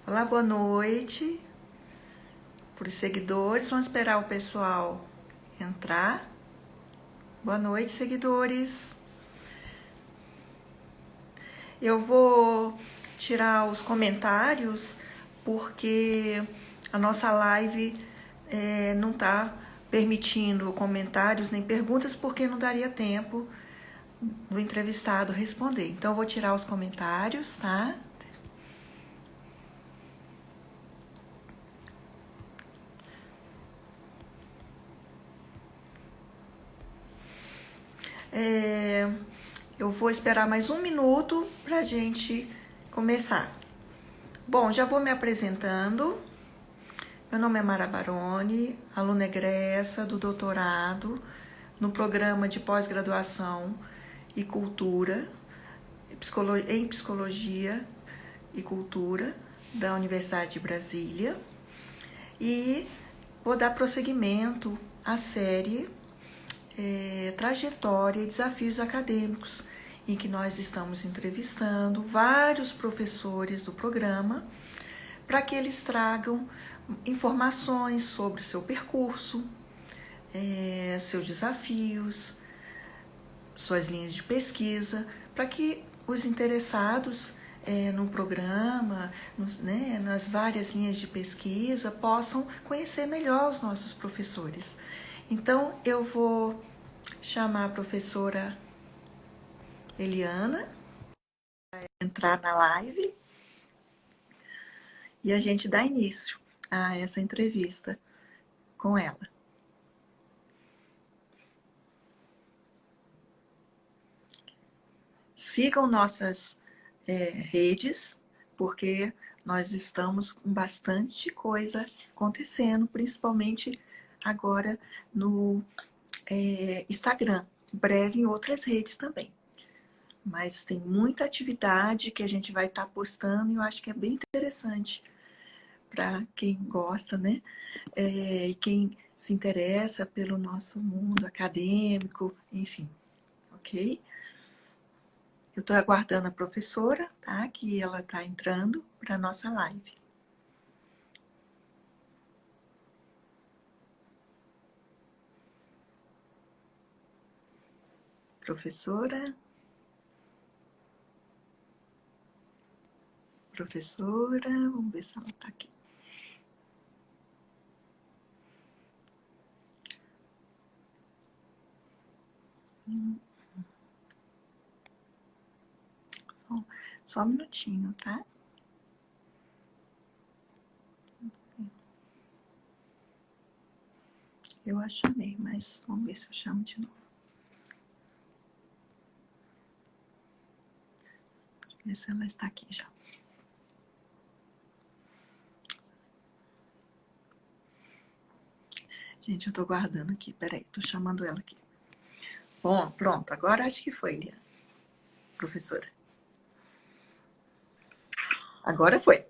Olá, boa noite para os seguidores. Vamos esperar o pessoal entrar. Boa noite, seguidores. Eu vou tirar os comentários porque a nossa live não está permitindo comentários nem perguntas porque não daria tempo do entrevistado responder. Então, eu vou tirar os comentários, tá? Eu vou esperar mais um minuto para a gente começar. Bom, já vou me apresentando. Meu nome é Mara Baroni, aluna egressa do doutorado no programa de pós-graduação e cultura, em psicologia e cultura da Universidade de Brasília. E vou dar prosseguimento à série Trajetória e Desafios Acadêmicos, em que nós estamos entrevistando vários professores do programa para que eles tragam informações sobre o seu percurso, seus desafios, suas linhas de pesquisa, para que os interessados no programa, nas várias linhas de pesquisa, possam conhecer melhor os nossos professores. Então, eu vou chamar a professora Eliana para entrar na live e a gente dá início a essa entrevista com ela. Sigam nossas redes, porque nós estamos com bastante coisa acontecendo, principalmente agora no Instagram, breve em outras redes também. Mas tem muita atividade que a gente vai estar postando e eu acho que é bem interessante para quem gosta, né? E quem se interessa pelo nosso mundo acadêmico, enfim, ok? Eu estou aguardando a professora, tá? Que ela está entrando para a nossa live. Professora? Professora, vamos ver se ela está aqui. Só um minutinho, tá? Eu a chamei, mas vamos ver se eu chamo de novo. Ver se ela está aqui já. Gente, eu estou guardando aqui. Peraí, estou chamando ela aqui. Bom, pronto. Agora acho que foi, Lia. Professora. Agora foi.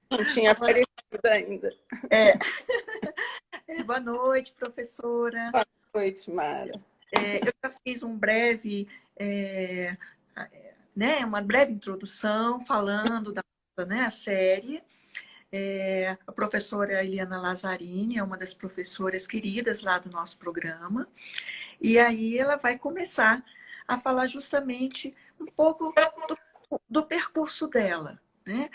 Não tinha aparecido ainda. Boa noite, professora. Boa noite, Mara. Eu já fiz um breve, uma breve introdução falando da a série. A professora Eliana Lazzarini é uma das professoras queridas lá do nosso programa. E aí ela vai começar a falar justamente um pouco do percurso dela, né?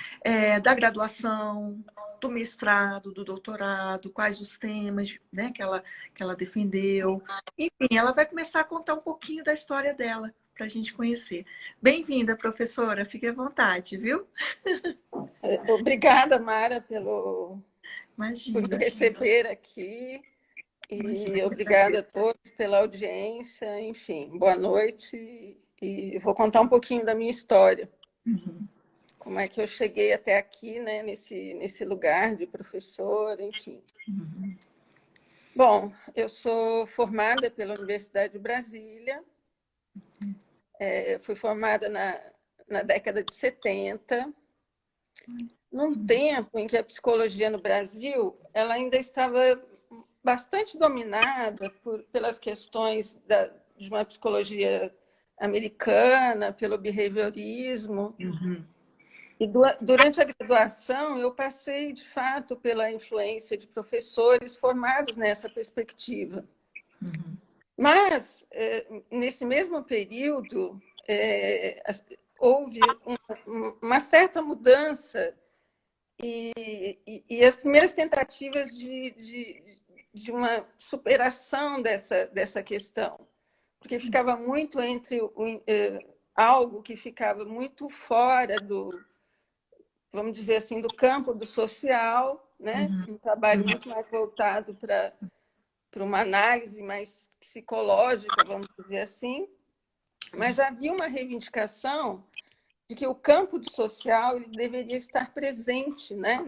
Da graduação, do mestrado, do doutorado, quais os temas, né, que ela defendeu. Enfim, ela vai começar a contar um pouquinho da história dela para a gente conhecer. Bem-vinda, professora. Fique à vontade, viu? Obrigada, Mara, por me receber aqui. E obrigada a todos pela audiência. Enfim, boa noite. E vou contar um pouquinho da minha história. Uhum. Como é que eu cheguei até aqui, né, nesse lugar de professora, enfim. Uhum. Bom, eu sou formada pela Universidade de Brasília. Fui formada na década de 70, num tempo em que a psicologia no Brasil ela ainda estava bastante dominada pelas questões de uma psicologia americana, pelo behaviorismo. Uhum. E durante a graduação, eu passei, de fato, pela influência de professores formados nessa perspectiva. Uhum. Mas, nesse mesmo período, houve uma certa mudança e as primeiras tentativas de uma superação dessa questão, porque ficava muito entre algo que ficava muito fora vamos dizer assim, do campo do social, né? Um trabalho muito mais voltado para uma análise mais psicológica, vamos dizer assim, mas já havia uma reivindicação de que o campo do social ele deveria estar presente, né?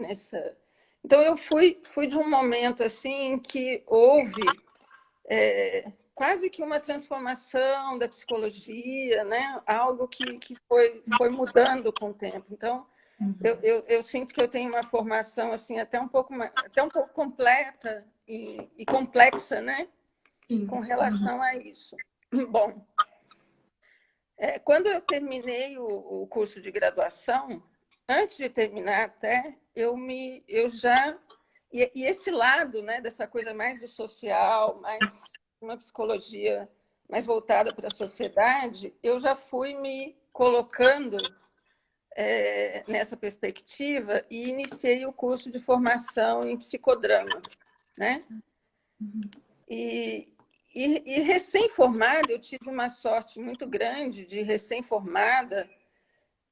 Então eu fui de um momento assim em que houve quase que uma transformação da psicologia, né? Algo que foi mudando com o tempo. Então eu sinto que eu tenho uma formação assim até um pouco completa e complexa, né? Sim. Com relação a isso. Bom, quando eu terminei o curso de graduação, antes de terminar até, eu já... E esse lado, né, dessa coisa mais do social, mais uma psicologia mais voltada para a sociedade, eu já fui me colocando nessa perspectiva e iniciei o curso de formação em psicodrama, né? E recém-formada, eu tive uma sorte muito grande de recém-formada,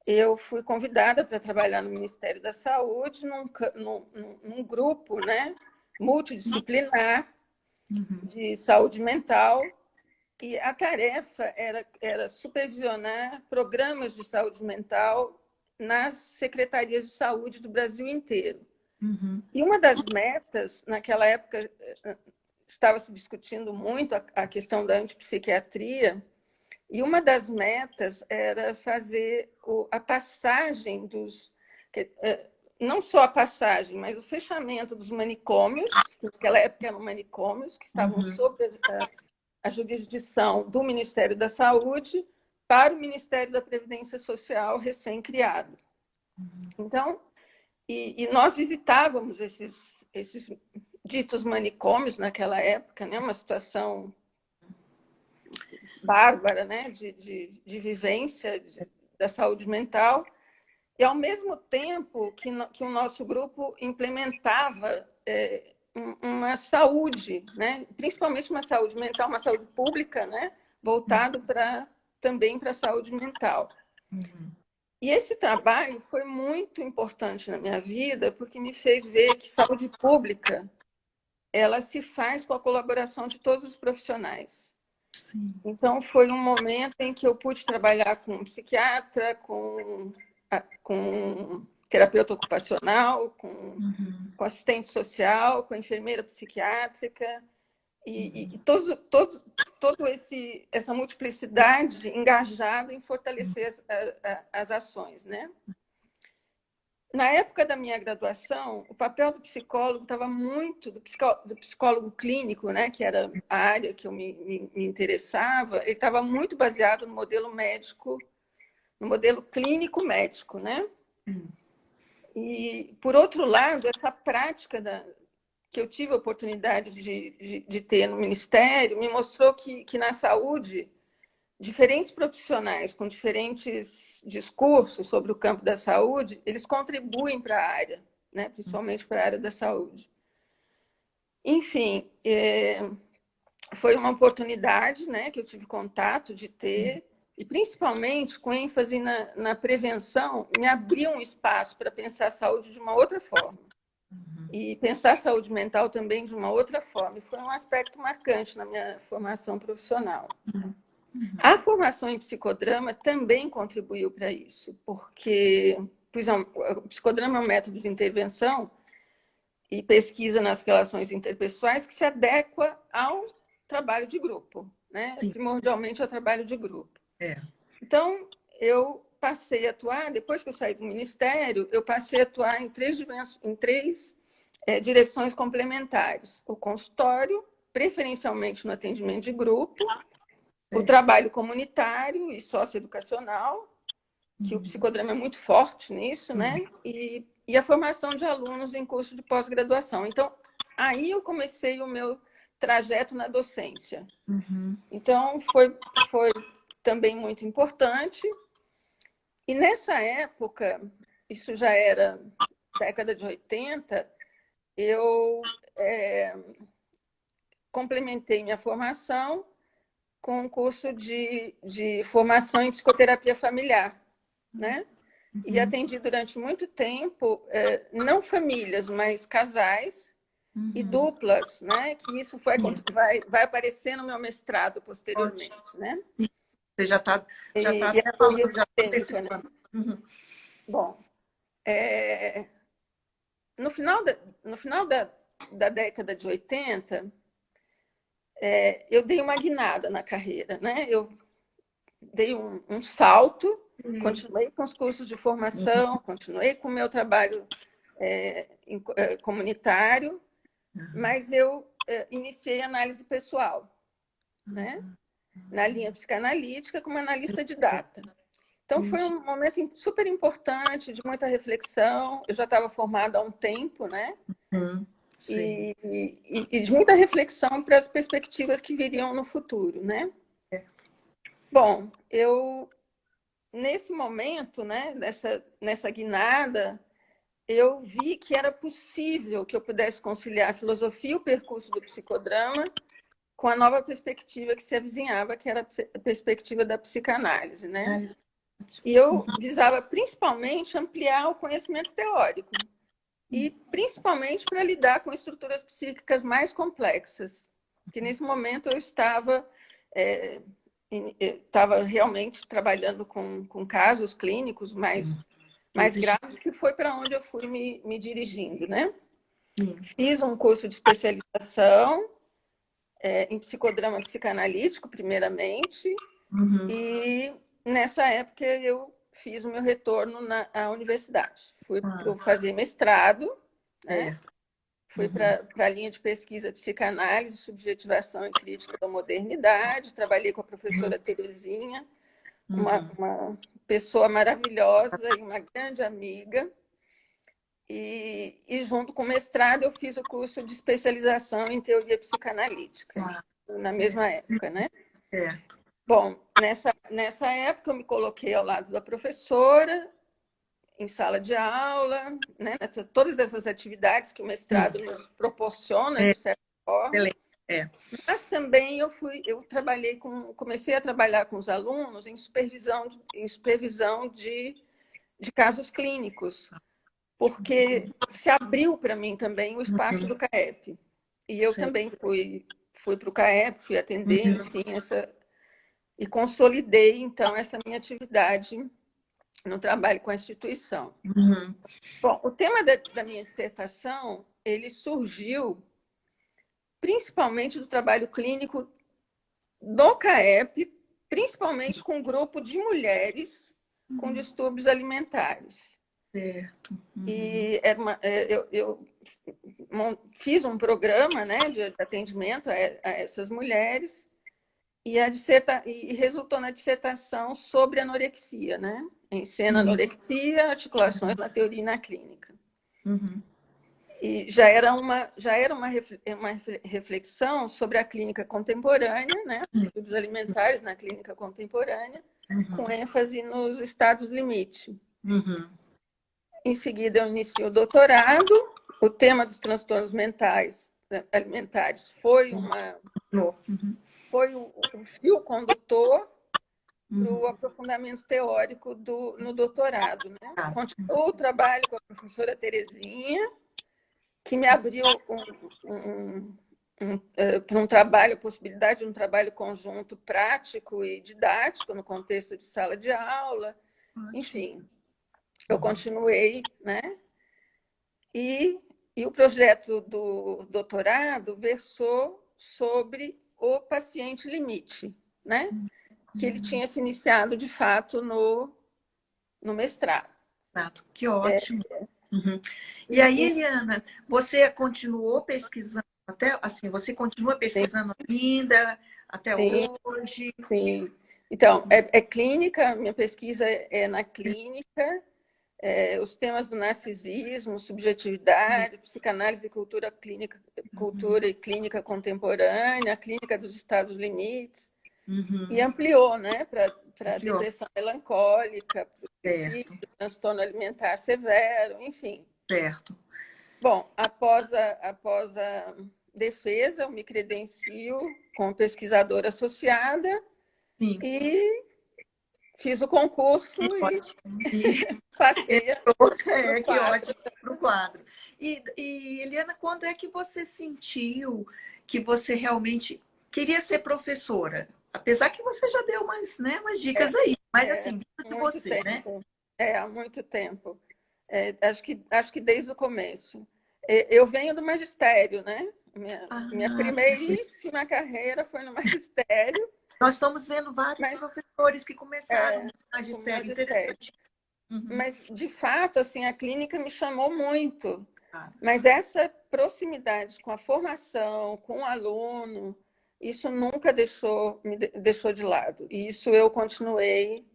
eu fui convidada para trabalhar no Ministério da Saúde, num grupo, né, multidisciplinar de saúde mental, e a tarefa era supervisionar programas de saúde mental nas secretarias de saúde do Brasil inteiro. E uma das metas, naquela época, estava se discutindo muito a questão da antipsiquiatria, e uma das metas era fazer a passagem não só a passagem, mas o fechamento dos manicômios, que naquela época eram manicômios, que estavam sob a jurisdição do Ministério da Saúde, para o Ministério da Previdência Social recém-criado. Então, e nós visitávamos esses ditos manicômios naquela época, né? Uma situação bárbara, né? de vivência da saúde mental, e ao mesmo tempo que o nosso grupo implementava uma saúde, né? Principalmente uma saúde mental, uma saúde pública, né? Voltado também para a saúde mental. E esse trabalho foi muito importante na minha vida, porque me fez ver que saúde pública ela se faz com a colaboração de todos os profissionais. Sim. Então, foi um momento em que eu pude trabalhar com um psiquiatra, com terapeuta ocupacional, com assistente social, com enfermeira psiquiátrica, e toda essa multiplicidade engajada em fortalecer as ações, né? Na época da minha graduação, o papel do psicólogo estava muito, do psicólogo clínico, né, que era a área que eu me interessava, ele estava muito baseado no modelo médico, no modelo clínico médico, né? E, por outro lado, essa prática que eu tive a oportunidade de ter no Ministério me mostrou que na saúde, diferentes profissionais com diferentes discursos sobre o campo da saúde, eles contribuem para a área, né? Principalmente para a área da saúde. Enfim, foi uma oportunidade, né, que eu tive contato de ter, e principalmente com ênfase na prevenção, me abriu um espaço para pensar a saúde de uma outra forma. E pensar a saúde mental também de uma outra forma. E foi um aspecto marcante na minha formação profissional. A formação em psicodrama também contribuiu para isso, porque o psicodrama é um método de intervenção e pesquisa nas relações interpessoais que se adequa ao trabalho de grupo, né? Primordialmente ao trabalho de grupo. Então, eu passei a atuar, depois que eu saí do Ministério, eu passei a atuar em três direções complementares. O consultório, preferencialmente no atendimento de grupo, o trabalho comunitário e socioeducacional que o psicodrama é muito forte nisso, né? E a formação de alunos em curso de pós-graduação. Então, aí eu comecei o meu trajeto na docência. Então, foi também muito importante. E nessa época, isso já era década de 80, eu complementei minha formação com um curso de formação em psicoterapia familiar, né? E atendi durante muito tempo, não famílias, mas casais e duplas, né? Que isso vai aparecer no meu mestrado posteriormente, né? Você já está falando, já antecipando. Né? Bom, no final da década de 80, eu dei uma guinada na carreira, né? Eu dei um salto, continuei com os cursos de formação, continuei com o meu trabalho comunitário, mas eu iniciei análise pessoal, né? Na linha psicanalítica como analista de data. Então, foi um momento super importante, de muita reflexão. Eu já estava formada há um tempo, né? E de muita reflexão para as perspectivas que viriam no futuro, né? Bom, nesse momento, né, nessa guinada, eu vi que era possível que eu pudesse conciliar a filosofia e o percurso do psicodrama com a nova perspectiva que se avizinhava, que era a perspectiva da psicanálise, né? E eu visava principalmente ampliar o conhecimento teórico e principalmente para lidar com estruturas psíquicas mais complexas, que nesse momento eu estava realmente trabalhando com casos clínicos mais graves, que foi para onde eu fui me dirigindo, né? Fiz um curso de especialização em psicodrama psicanalítico, primeiramente, e nessa época eu fiz o meu retorno à universidade. Fui fazer mestrado, né? Fui para a linha de pesquisa psicanálise, subjetivação e crítica da modernidade. Trabalhei com a professora Terezinha, uma pessoa maravilhosa e uma grande amiga. E junto com o mestrado, eu fiz o curso de especialização em teoria psicanalítica, na mesma época, né? Bom, nessa época eu me coloquei ao lado da professora, em sala de aula, né? Todas essas atividades que o mestrado nos proporciona, de certa forma. Mas também comecei a trabalhar com os alunos em supervisão de casos clínicos, porque se abriu para mim também o espaço do CAEP. E eu também fui para o CAEP, fui atender, enfim, e consolidei, então, essa minha atividade no trabalho com a instituição. Bom, o tema da minha dissertação, ele surgiu principalmente do trabalho clínico do CAEP, principalmente com um grupo de mulheres com distúrbios alimentares. Certo. E eu fiz um programa, né, de atendimento a essas mulheres e resultou na dissertação sobre anorexia, né? Ensena anorexia, articulações na teoria e na clínica. E já era uma reflexão sobre a clínica contemporânea, né? Os distúrbios alimentares na clínica contemporânea, com ênfase nos estados limite. Em seguida, eu iniciei o doutorado. O tema dos transtornos mentais alimentares foi o fio condutor para o aprofundamento teórico no doutorado, né? Continuou o trabalho com a professora Terezinha, que me abriu para um trabalho, a possibilidade de um trabalho conjunto prático e didático no contexto de sala de aula. Enfim, eu continuei, né? E o projeto do doutorado versou sobre o paciente limite, né? Que ele tinha se iniciado, de fato, no mestrado. Que ótimo. E aí, Eliana, você continuou pesquisando você continua pesquisando ainda até hoje? Sim. Então, é clínica, minha pesquisa é na clínica, os temas do narcisismo, subjetividade, psicanálise e cultura, clínica, cultura e clínica contemporânea, a clínica dos estados limites, e ampliou, né, para depressão melancólica, para o suicídio, transtorno alimentar severo, enfim. Certo. Bom, após a defesa, eu me credencio como pesquisadora associada. Sim. E fiz o concurso e passei que ótimo para o quadro. E, Eliana, quando é que você sentiu que você realmente queria ser professora? Apesar que você já deu umas dicas aí, mas assim, de você, tempo. né? Há muito tempo. Acho que desde o começo. Eu venho do magistério, né? Minha primeiríssima carreira foi no magistério. Nós estamos vendo vários professores que começaram no magistério. Mas, de fato, assim, a clínica me chamou muito. Mas essa proximidade com a formação, com o aluno, isso nunca me deixou de lado. E isso eu continuei.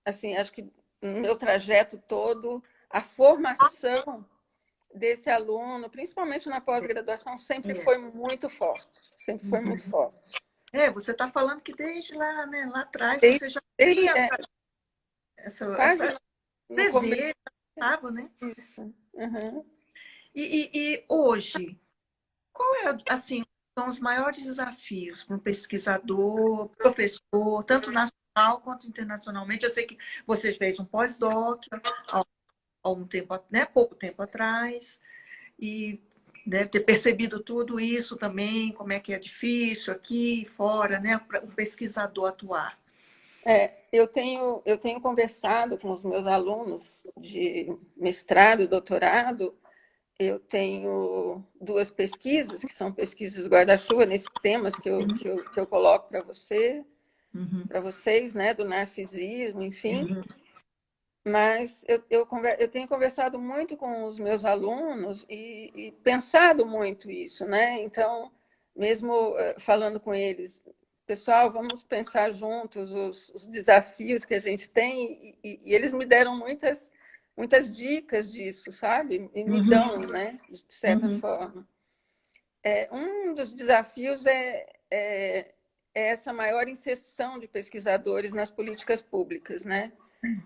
Assim, acho que no meu trajeto todo, a formação desse aluno, principalmente na pós-graduação, sempre foi muito forte. Sempre foi muito forte. Você está falando que desde lá, né, lá atrás, você já tinha essa desejo, estava, né? Isso. Uhum. E hoje, qual assim, são os maiores desafios para um pesquisador, professor, tanto nacional quanto internacionalmente? Eu sei que você fez um pós-doc há um tempo, né, pouco tempo atrás, e deve ter percebido tudo isso também, como é que é difícil aqui e fora, né, para um pesquisador atuar. Eu tenho conversado com os meus alunos de mestrado e doutorado. Eu tenho 2 pesquisas, que são pesquisas guarda-chuva, nesses temas que eu coloco para para vocês, né, do narcisismo, enfim. Mas eu tenho conversado muito com os meus alunos e pensado muito isso, né? Então, mesmo falando com eles, pessoal, vamos pensar juntos os desafios que a gente tem, e eles me deram muitas dicas disso, sabe? E me dão, né? De certa forma. Um dos desafios é essa maior inserção de pesquisadores nas políticas públicas, né?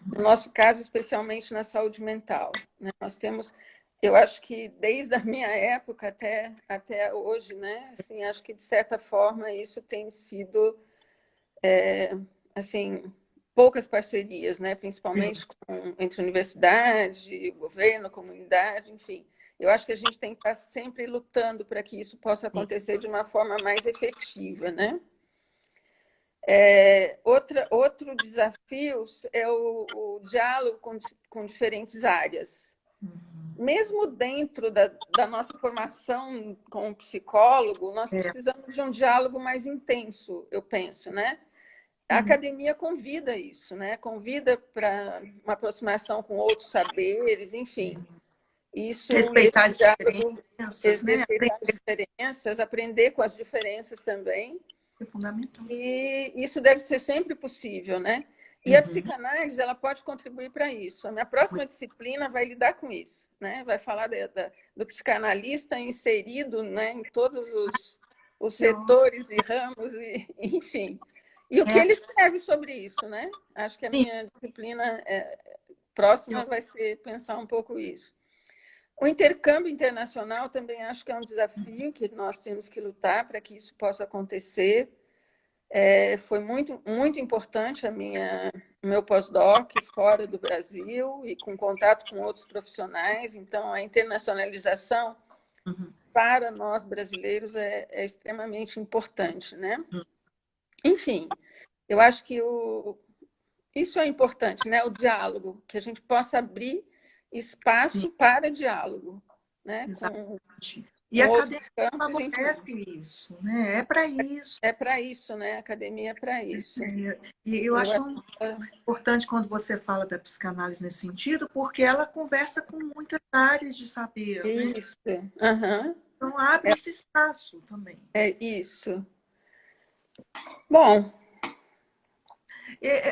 No nosso caso, especialmente na saúde mental, né? Nós temos, eu acho que desde a minha época até hoje, né? Assim, acho que de certa forma isso tem sido, assim, poucas parcerias, né? Principalmente entre universidade, governo, comunidade, enfim. Eu acho que a gente tem que estar sempre lutando para que isso possa acontecer de uma forma mais efetiva, né? Outro desafio é o diálogo com diferentes áreas. Mesmo dentro da nossa formação como psicólogo, nós precisamos de um diálogo mais intenso, eu penso, né? A academia convida isso, né? Convida para uma aproximação com outros saberes, enfim. Isso, Respeitar as diferenças, né? Respeitar as diferenças, aprender com as diferenças também. É fundamental. E isso deve ser sempre possível, né? E a psicanálise, ela pode contribuir para isso. A minha próxima disciplina vai lidar com isso, né? Vai falar do psicanalista inserido, né, em todos os setores e ramos, enfim. E o que ele escreve sobre isso, né? Acho que a minha disciplina próxima vai ser pensar um pouco isso. O intercâmbio internacional também acho que é um desafio que nós temos que lutar para que isso possa acontecer. Foi muito, muito importante o meu pós-doc fora do Brasil e com contato com outros profissionais. Então, a internacionalização para nós brasileiros é extremamente importante, né? Enfim, eu acho que isso é importante, né? O diálogo, que a gente possa abrir espaço para diálogo, né? Exatamente. E a academia favorece isso, né? É para isso. É para isso, né? A academia é para isso. E eu acho importante quando você fala da psicanálise nesse sentido, porque ela conversa com muitas áreas de saber. Isso. Né? Então abre esse espaço também. É isso. Bom,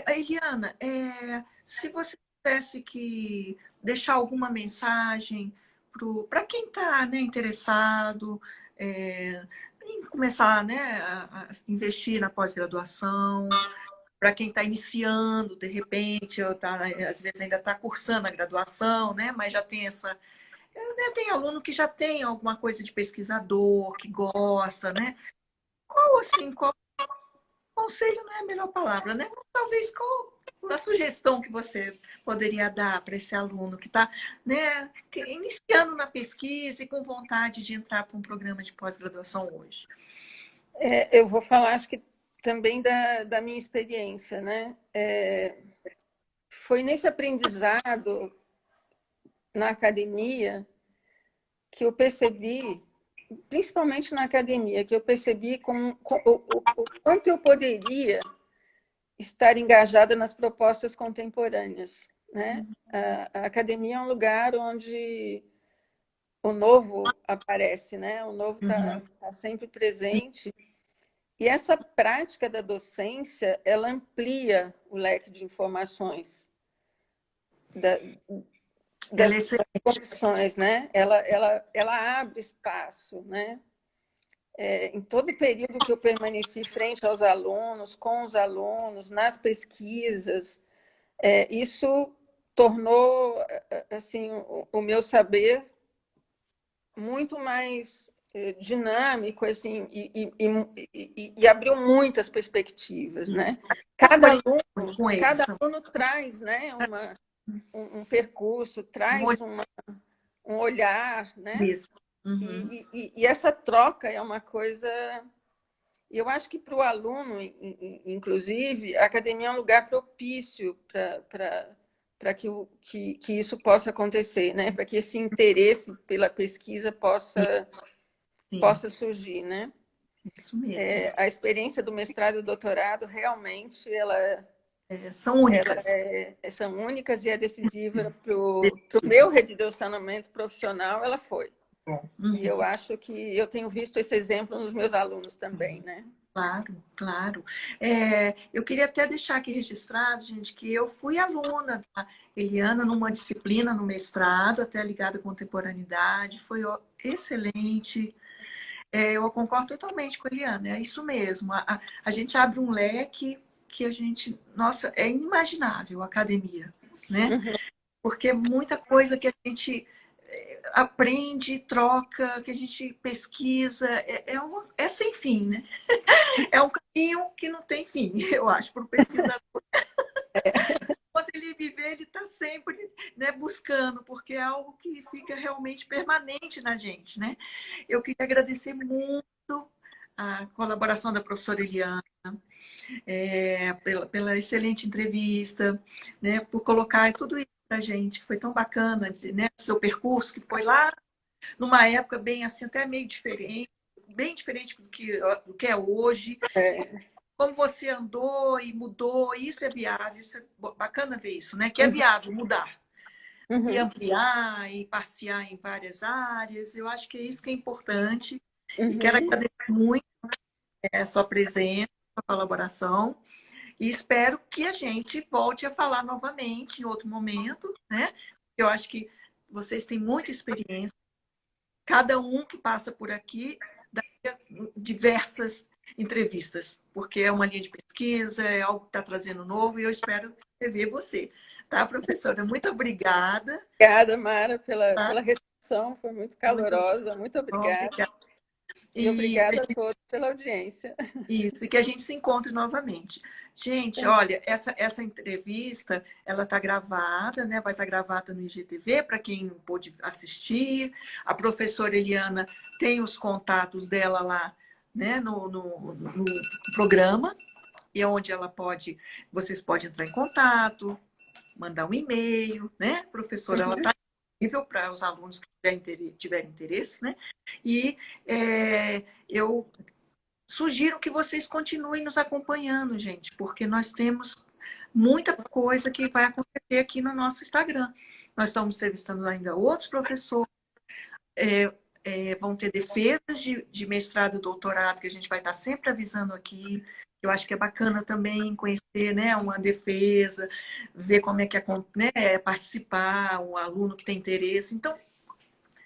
Eliana, se você tivesse que deixar alguma mensagem para quem está, né, interessado em começar, né, a investir na pós-graduação, para quem está iniciando, de repente, ou tá, às vezes ainda está cursando a graduação, né, mas já tem essa. Né, tem aluno que já tem alguma coisa de pesquisador, que gosta, né? Qual, assim, qual conselho não é a melhor palavra, né? Mas talvez qual a sugestão que você poderia dar para esse aluno que está, né, iniciando na pesquisa e com vontade de entrar para um programa de pós-graduação hoje? Eu vou falar, acho que também da minha experiência, né? Foi nesse aprendizado na academia que eu percebi, principalmente na academia, que eu percebi o quanto eu poderia estar engajada nas propostas contemporâneas, né? A academia é um lugar onde o novo aparece, né? O novo está sempre presente. E essa prática da docência, ela amplia o leque de informações das condições, né? Ela abre espaço, né? Em todo o período que eu permaneci frente aos alunos, com os alunos, nas pesquisas, isso tornou assim o meu saber muito mais dinâmico, assim, e abriu muitas perspectivas, né? Cada aluno traz, né, um percurso, traz um olhar, né? Isso. E essa troca é uma coisa. Eu acho que para o aluno, inclusive, a academia é um lugar propício para que isso possa acontecer, né? Para que esse interesse pela pesquisa possa surgir, né? Isso mesmo. A experiência do mestrado e do doutorado realmente são únicas. São únicas e é decisiva para o meu redirecionamento profissional, ela foi. E eu acho que eu tenho visto esse exemplo nos meus alunos também, né? Claro, claro. Eu queria até deixar aqui registrado, gente, que eu fui aluna da Eliana numa disciplina no mestrado, até ligada à contemporaneidade, foi excelente. Eu concordo totalmente com a Eliana, é isso mesmo. A gente abre um leque que a gente, nossa, é inimaginável a academia, né? Porque muita coisa que a gente aprende, troca, que a gente pesquisa, é sem fim, né? É um caminho que não tem fim, eu acho, para o pesquisador. Quando ele viver, ele está sempre, né, buscando, porque é algo que fica realmente permanente na gente, né? Eu queria agradecer muito a colaboração da professora Eliana, pela excelente entrevista, né, por colocar tudo isso para a gente, que foi tão bacana, né, o seu percurso, que foi lá numa época bem assim, até meio diferente, bem diferente do que é hoje. Como você andou e mudou, isso é viável, isso é bacana ver isso, né? Que é viável mudar. E ampliar, e passear em várias áreas. Eu acho que é isso que é importante. E quero agradecer muito a sua presença, a sua colaboração. E espero que a gente volte a falar novamente em outro momento, né? Eu acho que vocês têm muita experiência. Cada um que passa por aqui dá diversas entrevistas, porque é uma linha de pesquisa, é algo que está trazendo novo e eu espero rever você. Tá, professora? Muito obrigada. Obrigada, Mara, pela recepção, foi muito calorosa. Muito obrigada. E obrigada a todos pela audiência. Isso, e que a gente se encontre novamente. Gente, olha, essa entrevista, ela está gravada, né? Vai estar gravada no IGTV, para quem não pôde assistir. A professora Eliana tem os contatos dela lá, né? No programa, e é onde vocês podem entrar em contato, mandar um e-mail, né? Professora, ela está disponível para os alunos que tiverem interesse, né? E eu sugiro que vocês continuem nos acompanhando, gente, porque nós temos muita coisa que vai acontecer aqui no nosso Instagram. Nós estamos entrevistando ainda outros professores, vão ter defesas de mestrado e doutorado que a gente vai estar sempre avisando aqui. Eu acho que é bacana também conhecer, né, uma defesa, ver como é que é, né, participar, um aluno que tem interesse. Então,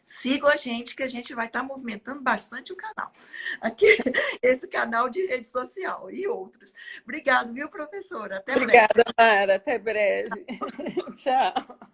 sigam a gente, que a gente vai estar movimentando bastante o canal. Aqui, esse canal de rede social e outros. Obrigado, viu, professora? Até breve. Obrigada, Mara. Até breve. Tchau.